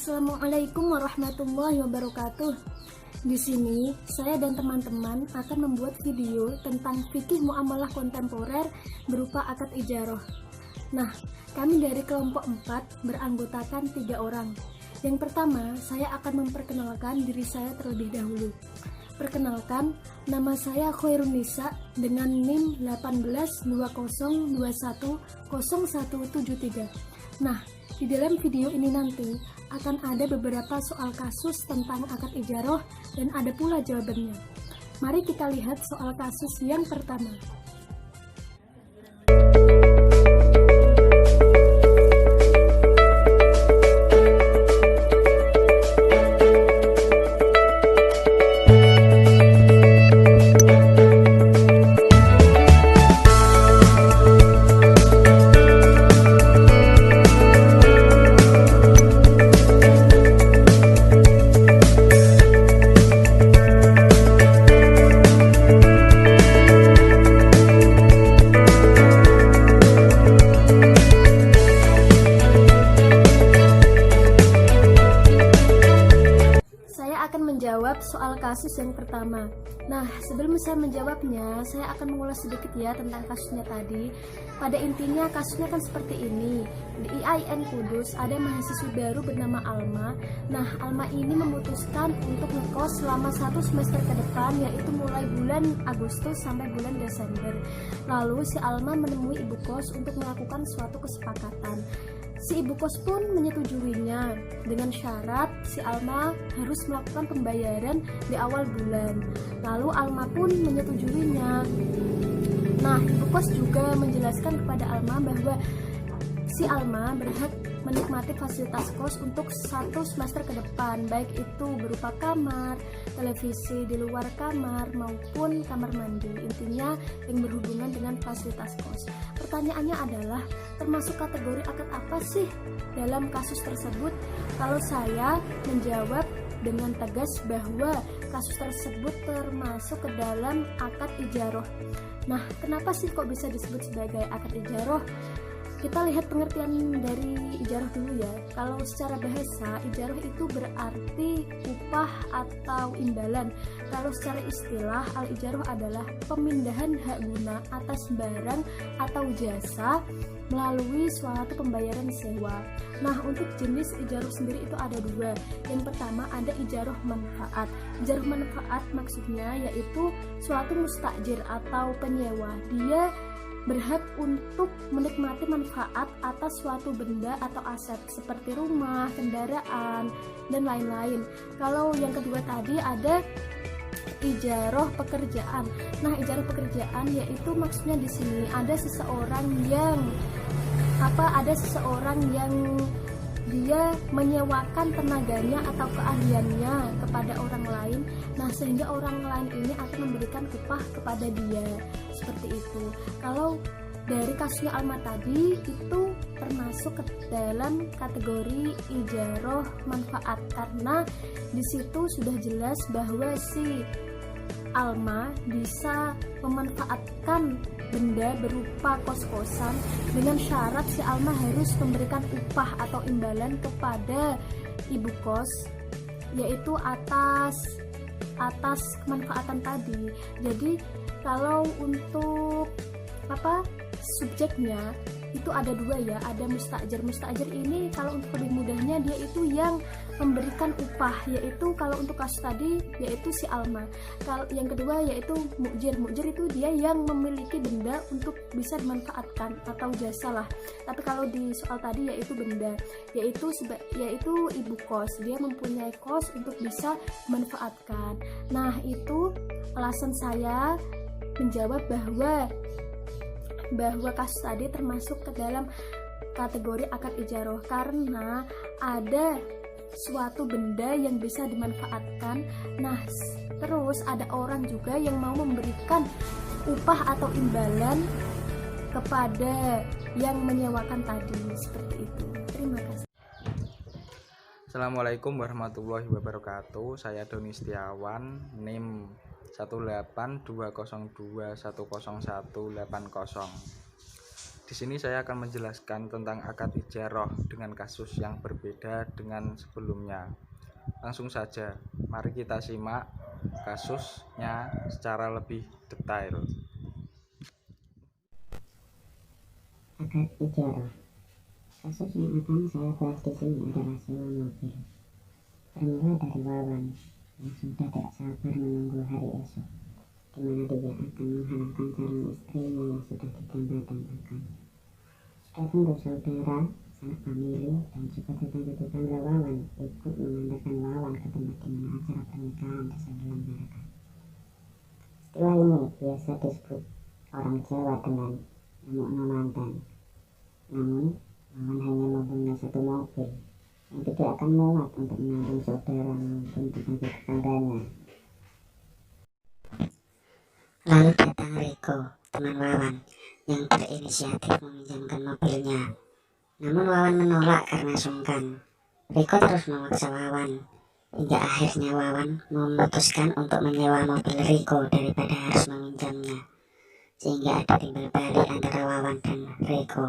Assalamualaikum warahmatullahi wabarakatuh. Di sini saya dan teman-teman akan membuat video tentang fikih muamalah kontemporer berupa akad ijarah. Nah, kami dari kelompok 4 beranggotakan 3 orang. Yang pertama, saya akan memperkenalkan diri saya terlebih dahulu. Perkenalkan, nama saya Khairunisa dengan NIM 1820210173. Nah, di dalam video ini nanti akan ada beberapa soal kasus tentang akad ijarah dan ada pula jawabannya. Mari kita lihat soal kasus yang pertama. Menjawab soal kasus yang pertama. Nah, sebelum saya menjawabnya, saya akan mengulas sedikit ya tentang kasusnya tadi. Pada intinya kasusnya kan seperti ini. Di IAIN Kudus ada mahasiswi baru bernama Alma. Nah, Alma ini memutuskan untuk ngekos selama 1 semester ke depan, yaitu mulai bulan Agustus sampai bulan Desember. Lalu si Alma menemui ibu kos untuk melakukan suatu kesepakatan. Si ibu kos pun menyetujuinya dengan syarat si Alma harus melakukan pembayaran di awal bulan. Lalu Alma pun menyetujuinya. Nah, ibu kos juga menjelaskan kepada Alma bahwa si Alma berhak menikmati fasilitas kos untuk 1 semester ke depan, baik itu berupa kamar, televisi di luar kamar, maupun kamar mandi. Intinya yang berhubungan dengan fasilitas kos. Pertanyaannya adalah, termasuk kategori akad apa sih dalam kasus tersebut? Kalau saya menjawab dengan tegas bahwa kasus tersebut termasuk ke dalam akad ijarah. Nah, kenapa sih kok bisa disebut sebagai akad ijarah? Kita lihat pengertian dari ijarah dulu ya. Kalau secara bahasa, ijarah itu berarti upah atau imbalan. Kalau secara istilah, al-ijarah adalah pemindahan hak guna atas barang atau jasa melalui suatu pembayaran sewa. Nah, untuk jenis ijarah sendiri itu ada 2. Yang pertama ada ijarah manfaat. Ijarah manfaat maksudnya yaitu suatu mustajir atau penyewa. Dia berhak untuk menikmati manfaat atas suatu benda atau aset seperti rumah, kendaraan, dan lain-lain. Kalau yang kedua tadi ada ijarah pekerjaan. Nah, ijarah pekerjaan yaitu maksudnya di sini ada seseorang yang dia menyewakan tenaganya atau keahliannya kepada orang lain. Nah, sehingga orang lain ini akan memberikan upah kepada dia. Seperti itu. Kalau dari kasusnya Alma tadi itu termasuk ke dalam kategori ijarah manfaat karena di situ sudah jelas bahwa si Alma bisa memanfaatkan benda berupa kos-kosan dengan syarat si Alma harus memberikan upah atau imbalan kepada ibu kos, yaitu atas kemanfaatan tadi. Jadi kalau untuk subjeknya itu ada 2 ya, ada mustajir. Mustajir ini kalau untuk lebih mudahnya dia itu yang memberikan upah, yaitu kalau untuk kasus tadi yaitu si Alma. Kalau yang kedua yaitu mukjir. Mukjir itu dia yang memiliki benda untuk bisa dimanfaatkan atau jasa lah. Tapi kalau di soal tadi yaitu benda, yaitu ibu kos. Dia mempunyai kos untuk bisa dimanfaatkan. Nah, itu alasan saya menjawab bahwa kasus tadi termasuk ke dalam kategori akad ijarah karena ada suatu benda yang bisa dimanfaatkan. Nah, terus ada orang juga yang mau memberikan upah atau imbalan kepada yang menyewakan tadi. Seperti itu. Terima kasih. Assalamualaikum warahmatullahi wabarakatuh. Saya Doni Setiawan, NIM 18202100180. Di sini saya akan menjelaskan tentang akad ijarah dengan kasus yang berbeda dengan sebelumnya. Langsung saja, mari kita simak kasusnya secara lebih detail. Akad ijarah. Kasus yang akan saya bahas di sini adalah sewa mobil. Bermula dari Wawan yang sudah tidak sabar menunggu hari esok, di mana dia akan menghalalkan calon istrinya yang sudah ditanda-tangakan. Sudah tunggu saudara, sanak famili, dan juga tetangga-tetangga Wawan ikut mengantarkan Wawan ke tempat di mana acara pernikahan diselenggarakan. Istilah ini biasa disebut orang Jawa dengan nyamuk mantan. Namun, Wawan hanya mempunyai satu mobil yang tidak akan muat untuk menampung saudara maupun tetangga-tetangganya. Lalu datang Riko, teman Wawan, yang berinisiatif meminjamkan mobilnya. Namun Wawan menolak karena sungkan. Riko terus memaksa Wawan, hingga akhirnya Wawan memutuskan untuk menyewa mobil Riko daripada harus meminjamnya, sehingga ada timbal balik antara Wawan dan Riko.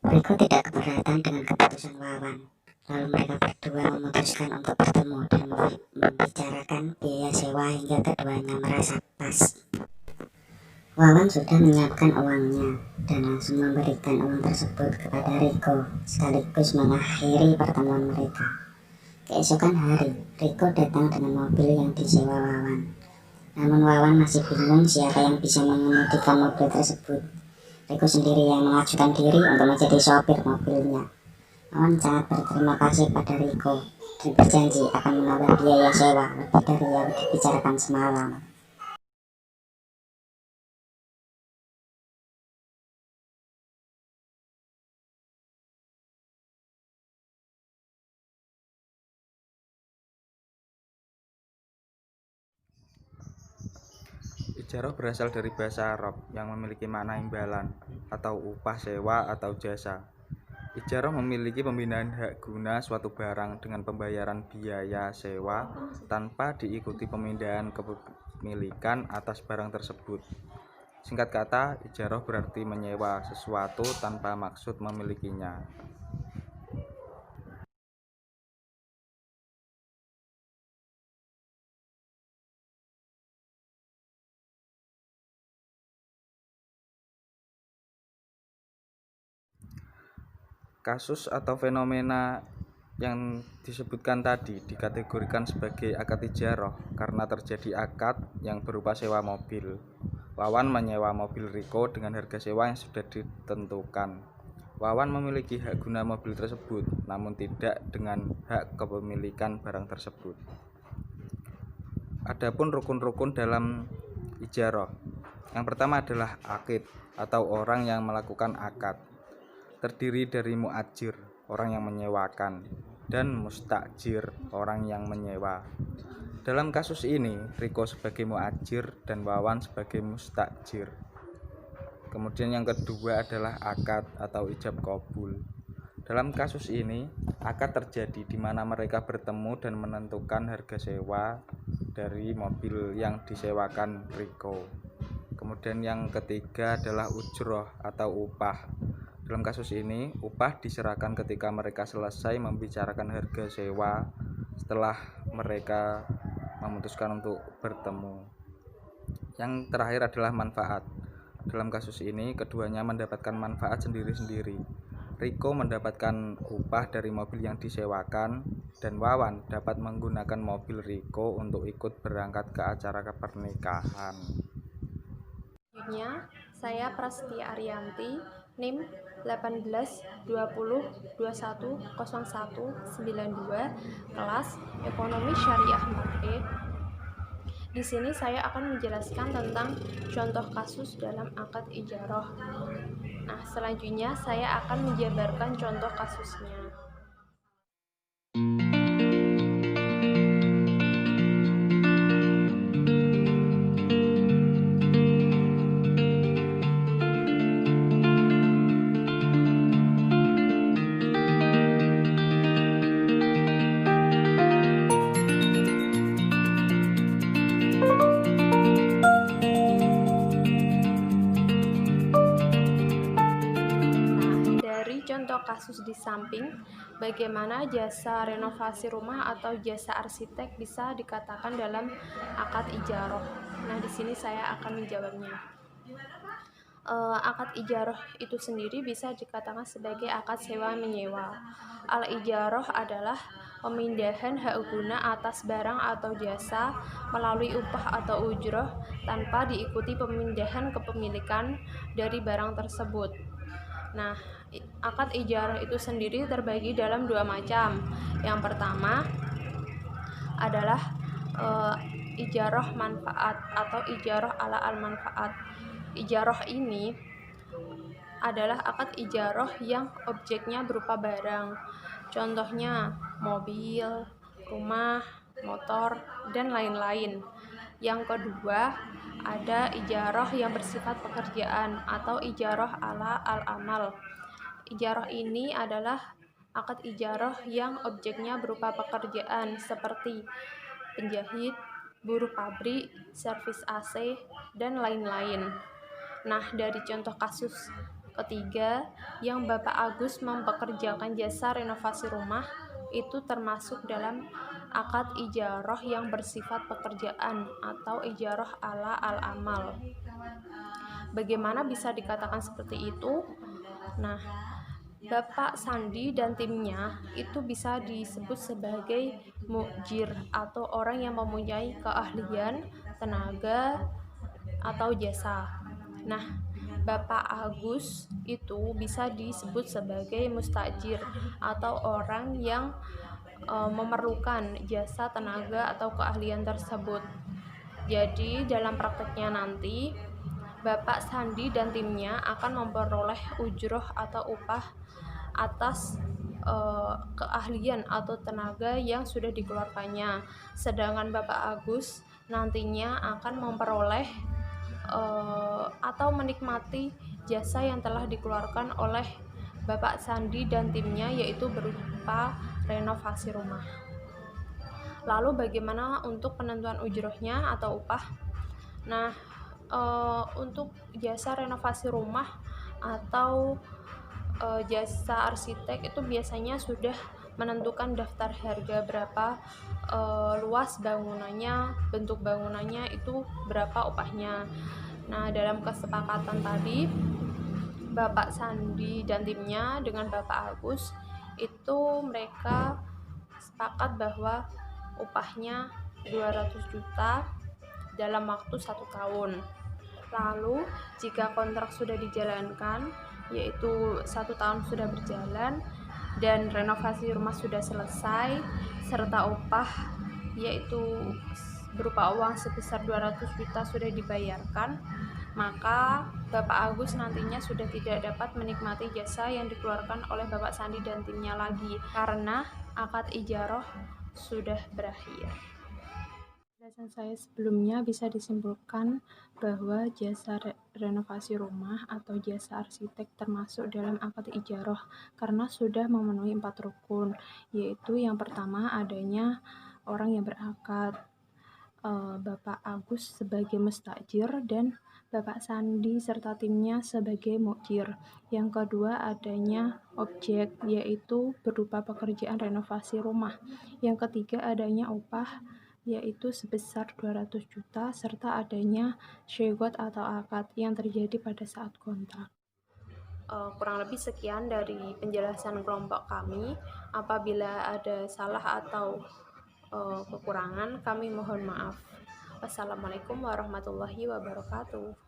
Riko tidak keberatan dengan keputusan Wawan. Lalu mereka berdua memutuskan untuk bertemu dan membicarakan biaya sewa hingga keduanya merasa pas. Wawan sudah menyiapkan uangnya dan langsung memberikan uang tersebut kepada Riko, sekaligus mengakhiri pertemuan mereka. Keesokan hari, Riko datang dengan mobil yang disewa Wawan. Namun Wawan masih bingung siapa yang bisa mengemudikan mobil tersebut. Riko sendiri yang mengajukan diri untuk menjadi sopir mobilnya. Wawan sangat berterima kasih pada Riko dan berjanji akan menambah biaya sewa lebih dari yang dibicarakan semalam. Ijarah berasal dari bahasa Arab yang memiliki makna imbalan atau upah sewa atau jasa. Ijarah memiliki pembinaan hak guna suatu barang dengan pembayaran biaya sewa tanpa diikuti pemindahan kepemilikan atas barang tersebut. Singkat kata, ijarah berarti menyewa sesuatu tanpa maksud memilikinya. Kasus atau fenomena yang disebutkan tadi dikategorikan sebagai akad ijarah karena terjadi akad yang berupa sewa mobil. Wawan menyewa mobil Riko dengan harga sewa yang sudah ditentukan. Wawan memiliki hak guna mobil tersebut, namun tidak dengan hak kepemilikan barang tersebut. Adapun rukun-rukun dalam ijarah. Yang pertama adalah akid atau orang yang melakukan akad. Terdiri dari muajir, orang yang menyewakan, dan mustajir, orang yang menyewa. Dalam kasus ini, Riko sebagai muajir dan Wawan sebagai mustajir. Kemudian yang kedua adalah akad atau ijab qabul. Dalam kasus ini, akad terjadi di mana mereka bertemu dan menentukan harga sewa dari mobil yang disewakan Riko. Kemudian yang ketiga adalah ujroh atau upah. Dalam kasus ini, upah diserahkan ketika mereka selesai membicarakan harga sewa setelah mereka memutuskan untuk bertemu. Yang terakhir adalah manfaat. Dalam kasus ini, keduanya mendapatkan manfaat sendiri-sendiri. Riko mendapatkan upah dari mobil yang disewakan, dan Wawan dapat menggunakan mobil Riko untuk ikut berangkat ke acara pernikahan. Selanjutnya, saya Prasetya Ariyanti, NIM 1820210192, kelas Ekonomi Syariah 4E. Di sini saya akan menjelaskan tentang contoh kasus dalam akad ijarah. Nah, selanjutnya saya akan menjabarkan contoh kasusnya. kasus di samping, bagaimana jasa renovasi rumah atau jasa arsitek bisa dikatakan dalam akad ijaroh. Nah, di sini saya akan menjawabnya. Akad ijaroh itu sendiri bisa dikatakan sebagai akad sewa menyewa. Al-ijaroh adalah pemindahan hak guna atas barang atau jasa melalui upah atau ujroh tanpa diikuti pemindahan kepemilikan dari barang tersebut. Nah, akad ijarah itu sendiri terbagi dalam dua macam. Yang pertama adalah ijarah manfaat atau ijarah ala al-manfaat. Ijarah ini adalah akad ijarah yang objeknya berupa barang. Contohnya mobil, rumah, motor, dan lain-lain. Yang kedua, ada ijarah yang bersifat pekerjaan atau ijarah ala al-amal. Ijarah ini adalah akad ijarah yang objeknya berupa pekerjaan seperti penjahit, buruh pabrik, servis AC, dan lain-lain. Nah, dari contoh kasus ketiga yang Bapak Agus mempekerjakan jasa renovasi rumah itu termasuk dalam akad ijarah yang bersifat pekerjaan atau ijarah ala al-amal. Bagaimana bisa dikatakan seperti itu? Nah, Bapak Sandi dan timnya itu bisa disebut sebagai mukjir atau orang yang mempunyai keahlian, tenaga, atau jasa. Nah, Bapak Agus itu bisa disebut sebagai mustajir atau orang yang memerlukan jasa, tenaga, atau keahlian tersebut. Jadi, dalam prakteknya nanti Bapak Sandi dan timnya akan memperoleh ujroh atau upah atas keahlian atau tenaga yang sudah dikeluarkannya. Sedangkan Bapak Agus nantinya akan memperoleh atau menikmati jasa yang telah dikeluarkan oleh Bapak Sandi dan timnya, yaitu berupa renovasi rumah. Lalu bagaimana untuk penentuan ujrohnya atau upah? Nah, untuk jasa renovasi rumah atau jasa arsitek itu biasanya sudah menentukan daftar harga berapa luas bangunannya, bentuk bangunannya, itu berapa upahnya. Nah, dalam kesepakatan tadi Bapak Sandi dan timnya dengan Bapak Agus itu mereka sepakat bahwa upahnya 200 juta dalam waktu 1 tahun. Lalu jika kontrak sudah dijalankan, yaitu 1 tahun sudah berjalan dan renovasi rumah sudah selesai serta upah yaitu berupa uang sebesar 200 juta sudah dibayarkan, maka Bapak Agus nantinya sudah tidak dapat menikmati jasa yang dikeluarkan oleh Bapak Sandi dan timnya lagi karena akad ijarah sudah berakhir. Penjelasan saya sebelumnya bisa disimpulkan bahwa jasa renovasi rumah atau jasa arsitek termasuk dalam akad ijarah karena sudah memenuhi 4 rukun, yaitu yang pertama adanya orang yang berakad, Bapak Agus sebagai mustajir dan Bapak Sandi serta timnya sebagai mukjir. Yang kedua adanya objek, yaitu berupa pekerjaan renovasi rumah. Yang ketiga adanya upah, yaitu sebesar 200 juta serta adanya syegot atau akad yang terjadi pada saat kontrak. Kurang lebih sekian dari penjelasan kelompok kami. Apabila ada salah atau kekurangan, kami mohon maaf. Wassalamualaikum warahmatullahi wabarakatuh.